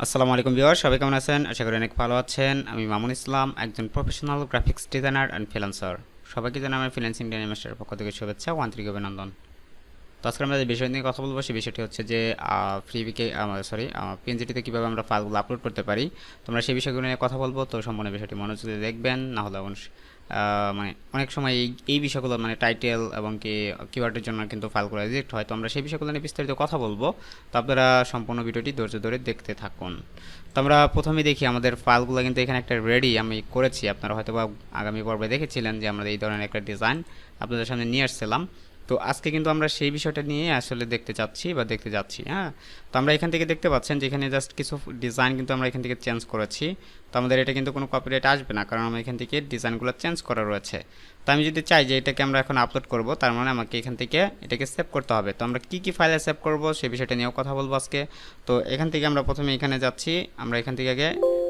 আসসালামু আলাইকুম ভিউয়ার, সবাই কেমন আছেন? আশা করি অনেক ভালো আছেন। আমি মামুন ইসলাম, একজন professional graphics designer and freelancer. সবাইকে জানাই আমার ফ্রিল্যান্সিং ডে মাস্টারের পক্ষ থেকে শুভেচ্ছা ও আন্তরিক অভিনন্দন। তো আজকে আমরা যে বিষয় নিয়ে কথা বলবো সেই বিষয়টি হচ্ছে যে ফ্রিবিকে পিএনজিটিতে কীভাবে আমরা ফাইলগুলো আপলোড করতে পারি। তোমরা সেই বিষয়গুলো নিয়ে কথা বলবো, তো সম্পূর্ণ বিষয়টি মনোযোগ দিয়ে দেখবেন, না হলে মানে অনেক সময় এই বিষয়গুলো মানে টাইটেল এবং কিওয়ার্ডের জন্য কিন্তু ফাইলগুলো রিজেক্ট হয়। তো আমরা সেই বিষয়গুলো নিয়ে বিস্তারিত কথা বলবো, তো আপনারা সম্পূর্ণ ভিডিওটি ধৈর্য ধরে দেখতে থাকুন। তো আমরা প্রথমে দেখি আমাদের ফাইলগুলো কিন্তু এখানে একটা রেডি আমি করেছি। আপনারা হয়তো বা আগামী পর্বে দেখেছিলেন যে আমরা এই ধরনের একটা ডিজাইন আপনাদের সামনে নিয়ে আসছিলাম। তো আজকে কিন্তু আমরা সেই বিষয়টা নিয়ে আসলে দেখতে যাচ্ছি। হ্যাঁ, তো আমরা এখান থেকে দেখতে পাচ্ছেন যে এখানে জাস্ট কিছু ডিজাইন কিন্তু আমরা এখান থেকে চেঞ্জ করেছি। তো আমাদের এটা কিন্তু কোনো কপিরাইট আসবে না, কারণ আমরা এখান থেকে ডিজাইনগুলো চেঞ্জ করা রয়েছে। তো আমি যদি চাই যে এটাকে আমরা এখন আপলোড করব, তার মানে আমাকে এখান থেকে এটাকে সেভ করতে হবে। তো আমরা কী ফাইলে সেভ করব সেই বিষয়টা নিয়েও কথা বলবো আজকে। তো এখান থেকে আমরা প্রথমে এখানে যাচ্ছি, আমরা এখান থেকে আগে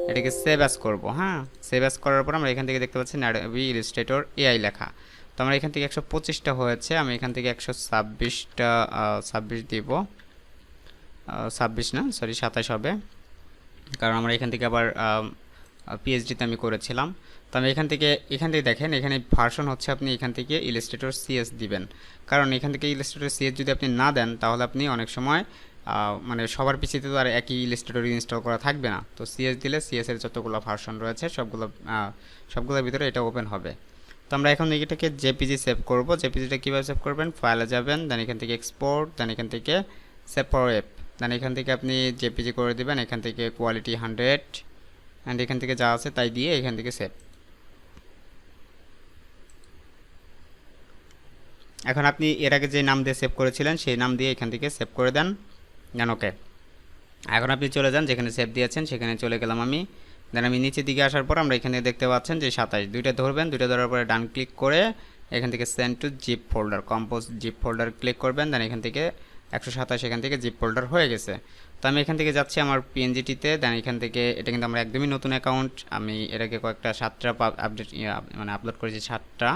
এটাকে সেভ অ্যাজ করবো। হ্যাঁ, সেভ অ্যাজ করার পর আমরা এখান থেকে দেখতে পাচ্ছি অ্যাডোবি ইলাস্ট্রেটর এআই লেখা। তো আমরা এখান থেকে 125টা হয়েছে, আমি এখান থেকে 126টা 26 দিব, 26 না সরি 27 হবে, কারণ আমরা এখান থেকে আবার পিএইচডিতে আমি করেছিলাম। তো আমি এখান থেকে দেখেন এখানে ভার্সন হচ্ছে, আপনি এখান থেকে ইলাস্ট্রেটর সিএস দিবেন, কারণ এখান থেকে ইলাস্ট্রেটর সিএস যদি আপনি না দেন তাহলে আপনি অনেক সময় মানে সবার পিছিতে তো আর একই ইলাস্ট্রেটর ইনস্টল করা থাকবে না। তো সিএস দিলে সিএসের যতগুলো ভার্সন রয়েছে সবগুলোর ভিতরে এটা ওপেন হবে। তো আমরা এখন এটাকে জেপিজি সেভ করব। জেপিজিটা কীভাবে সেভ করবেন? ফাইলে যাবেন, দেন এখান থেকে এক্সপোর্ট, দেন এখান থেকে সেভ ফর ওয়েব, দেন এখান থেকে আপনি জেপিজি করে দিবেন, এখান থেকে কোয়ালিটি 100 অ্যান্ড এখান থেকে যা আছে তাই দিয়ে এখান থেকে সেভ। এখন আপনি এর আগে যে নাম দিয়ে সেভ করেছিলেন সেই নাম দিয়ে এখান থেকে সেভ করে দেন, দেন ওকে। এখন আপনি চলে যান যেখানে সেভ দিয়েছেন সেখানে চলে গেলাম আমি। দেন আমি নিচের দিকে আসার পর আমরা এখানে দেখতে পাচ্ছেন যে 27, দুইটা ধরবেন, দুইটা ধরার পরে ডান ক্লিক করে এখান থেকে send to zip folder, compose zip folder click করবেন, দেন এখান থেকে 127 এখান থেকে জিপ ফোল্ডার হয়ে গেছে। তো আমি এখান থেকে যাচ্ছি আমার পিএনজিটিতে, দেন এখান থেকে এটা কিন্তু আমার একদমই নতুন অ্যাকাউন্ট, আমি এটাকে কয়েকটা 7টা আপডেট মানে আপলোড করেছি 7টা।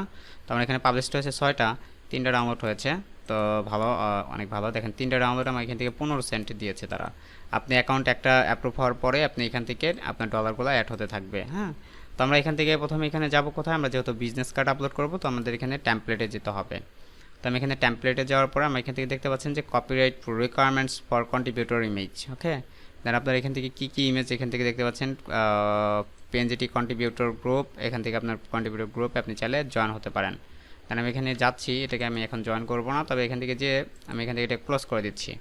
তো আমার এখানে পাবলিশড হয়েছে 6টা, 3টা ডাউনলোড হয়েছে। তো ভালো, অনেক ভালো। দেখেন 3টা ডাউনলোড আমার এখান থেকে 15 সেন্ট দিয়েছে তারা। আপনি অ্যাকাউন্ট একটা অ্যাপ্রুভ হওয়ার পরে আপনি এখান থেকে আপনার ডলারগুলো অ্যাড হতে থাকবে। হ্যাঁ, তো আমরা এখান থেকে প্রথমে এখানে যাব কোথায়? আমরা যেহেতু বিজনেস কার্ড আপলোড করব, তো আমাদের এখানে টেমপ্লেটে যেতে হবে। তো আমি এখানে টেমপ্লেটে যাওয়ার পরে আমরা এখান থেকে দেখতে পাচ্ছেন যে copyright requirements for contributor image. Okay, then আপনারা এখান থেকে কী ইমেজ এখান থেকে দেখতে পাচ্ছেন, পিএনজিটি কন্ট্রিবিউটর গ্রুপ, এখান থেকে আপনার কন্ট্রিবিউটর গ্রুপে আপনি চাইলে জয়েন হতে পারেন। দেন আমি এখানে যাচ্ছি, এটাকে আমি এখন জয়েন করব না, তবে এখান থেকে যে আমি এখান থেকে এটা ক্লোজ করে দিচ্ছি।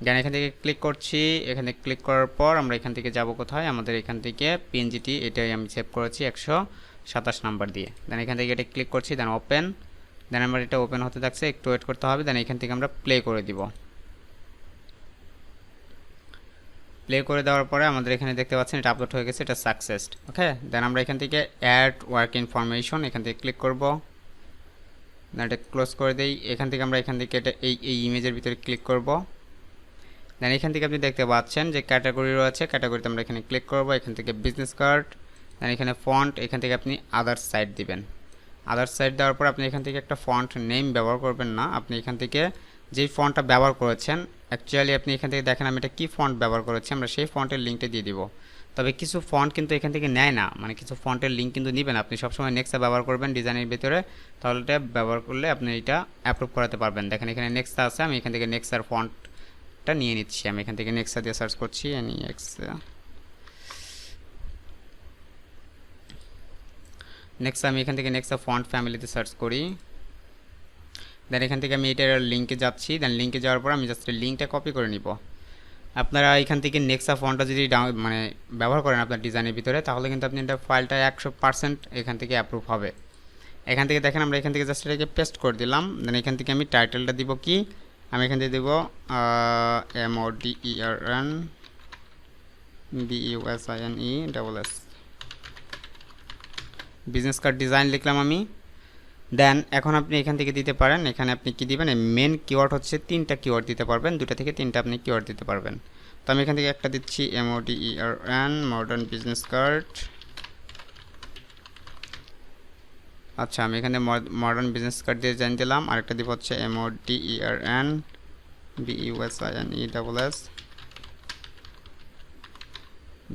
দেন এখান থেকে ক্লিক করছি, এখানে ক্লিক করার পর আমরা এখান থেকে যাব কোথায়? আমাদের এখান থেকে পিএনজিটি এটাই আমি সেভ করেছি 127 নাম্বার দিয়ে। দেন এখান থেকে এটা ক্লিক করছি, দেন ওপেন, দেন আমার এটা ওপেন হতে থাকছে, একটু ওয়েট করতে হবে। দেন এখান থেকে আমরা প্লে করে দিব। প্লে করে দেওয়ার পরে আমাদের এখানে দেখতে পাচ্ছেন এটা আপলোড হয়ে গেছে, এটা সাকসেস। ওকে, দেন আমরা এখান থেকে অ্যাড ওয়ার্ক ইনফরমেশন এখান থেকে ক্লিক করব, দেন এটা ক্লোজ করে দিই। এখান থেকে আমরা এখান থেকে এটা এই ইমেজের ভিতরে ক্লিক করব। দেন এখান থেকে আপনি দেখতে পাচ্ছেন যে ক্যাটাগরি রয়েছে, ক্যাটাগরিতে আমরা এখানে ক্লিক করব, এখান থেকে বিজনেস কার্ড, দেন এখানে ফন্ট, এখান থেকে আপনি আদার্স সাইড দিবেন। আদার্স সাইড দেওয়ার পর আপনি এখান থেকে একটা ফন্ট নেম ব্যবহার করবেন না, আপনি এখান থেকে যেই ফন্টটা ব্যবহার করেছেন অ্যাকচুয়ালি আপনি এখান থেকে দেখেন আমি এটা কী ফন্ট ব্যবহার করেছি, আমরা সেই ফন্টের লিঙ্কটা দিয়ে দিব। তবে কিছু ফন্ট কিন্তু এখান থেকে নেয় না, মানে কিছু ফন্টের লিঙ্ক কিন্তু নেবেন। আপনি সবসময় নেক্সা ব্যবহার করবেন ডিজাইনের ভিতরে, তাহলে এটা ব্যবহার করলে আপনি এটা অ্যাপ্রুভ করাতে পারবেন। দেখেন এখানে নেক্সা আছে, আমি এখান থেকে নেক্সার ফন্টটা নিয়ে নিচ্ছি। আমি এখান থেকে নেক্সা দিয়ে সার্চ করছি, নেক্সা আমি এখান থেকে নেক্সা ফন্ট ফ্যামিলিতে সার্চ করি। দেন এখান থেকে আমি এটার লিঙ্কে যাচ্ছি, দেন লিঙ্কে যাওয়ার পর আমি জাস্ট লিঙ্কটা কপি করে নিব। আপনারা এখান থেকে নেক্সা ফন্টটা যদি মানে ব্যবহার করেন আপনার ডিজাইনের ভিতরে, তাহলে কিন্তু আপনি এটা ফাইলটা 100% এখান থেকে অ্যাপ্রুভ হবে। এখান থেকে দেখেন আমরা এখান থেকে জাস্ট এটাকে পেস্ট করে দিলাম। দেন এখান থেকে আমি টাইটেলটা দিব কি, আমি এখান থেকে দেব MODERN বিজনেস কার্ড ডিজাইন লিখলাম আমি। দেন এখন আপনি এখান থেকে দিতে পারেন, এখানে আপনি কি দিবেন, মেন কিওয়ার্ড হচ্ছে 3টা কিওয়ার্ড দিতে পারবেন, 2টা থেকে 3টা আপনি কিওয়ার্ড দিতে পারবেন। তো আমি এখান থেকে একটা দিচ্ছি MODERN মডার্ন বিজনেস কার্ড। আচ্ছা, আমি এখানে মডার্ন বিজনেস কার্ড দিয়ে জানিয়ে দিলাম। আরেকটা দিব হচ্ছে MODERN BUSINESS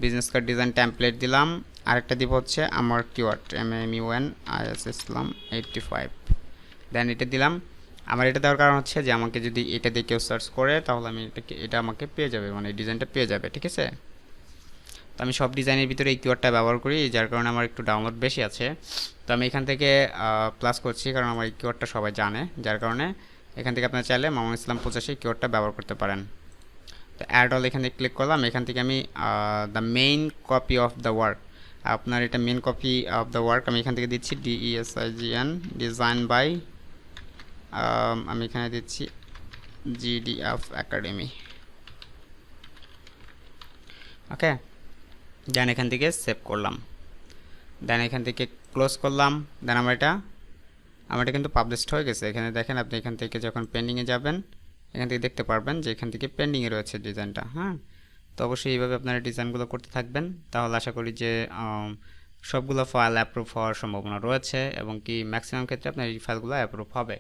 business card design template দিলাম। আরেকটা দিব হচ্ছে আমার কিওয়ার্ড MAMUN IS ইসলাম 85, দেন এটা দিলাম। আমার এটা দেওয়ার কারণ হচ্ছে যে আমাকে যদি এটা দিয়ে কেউ সার্চ করে তাহলে আমি এটা আমাকে পেয়ে যাবে, মানে এই ডিজাইনটা পেয়ে যাবে, ঠিক আছে। তো আমি সব ডিজাইনের ভিতরে এই কিওয়ার্ডটা ব্যবহার করি, যার কারণে আমার একটু ডাউনলোড বেশি আছে। তো আমি এখান থেকে প্লাস করছি কারণ আমার এই কিওয়ার্ডটা সবাই জানে, যার কারণে এখান থেকে আপনারা চাইলে মামুন ইসলাম 85 কিওয়ার্ডটা ব্যবহার করতে পারেন। তো অ্যাড অল এখানে ক্লিক করলাম। এখান থেকে আমি the main copy of the work, আপনার এটা main copy of the work আমি এখান থেকে দিচ্ছি DESIGN ডিজাইন বাই, আমি এখানে দিচ্ছি GDF একাডেমি। ওকে, দেন এখান থেকে সেভ করলাম, দেন এখান থেকে ক্লোজ করলাম। দেন আমার এটা কিন্তু পাবলিশড হয়ে গেছে। এখানে দেখেন, আপনি এখান থেকে যখন পেন্ডিংয়ে যাবেন এখান থেকে দেখতে পারবেন যে এখান থেকে পেন্ডিংয়ে রয়েছে ডিজাইনটা। হ্যাঁ, তো অবশ্যই এইভাবে আপনারা ডিজাইনগুলো করতে থাকবেন, তাহলে আশা করি যে সবগুলো ফাইল অ্যাপ্রুভ হওয়ার সম্ভাবনা রয়েছে এবং কি ম্যাক্সিমাম ক্ষেত্রে আপনার এই ফাইলগুলো অ্যাপ্রুভ হবে।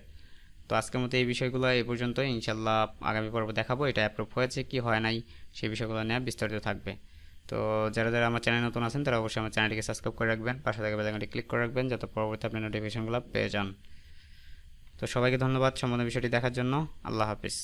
তো আজকের মতো এই বিষয়গুলো এই পর্যন্ত, ইনশাল্লাহ আগামী পর্ব দেখাবো এটা অ্যাপ্রুভ হয়েছে কি হয় নাই, সেই বিষয়গুলো নিয়ে বিস্তারিত থাকবে। তো যারা যারা আমার চ্যানেল নতুন আছেন তারা অবশ্যই আমার চ্যানেলটিকে সাবস্ক্রাইব করে রাখবেন, পাশে থাকা বেল আইকনটি ক্লিক করে রাখবেন যাতে পরবর্তী আপনি নোটিফিকেশনগুলো পেয়ে যান। তো সবাইকে ধন্যবাদ সম্পূর্ণ বিষয়টি দেখার জন্য। আল্লাহ হাফিজ।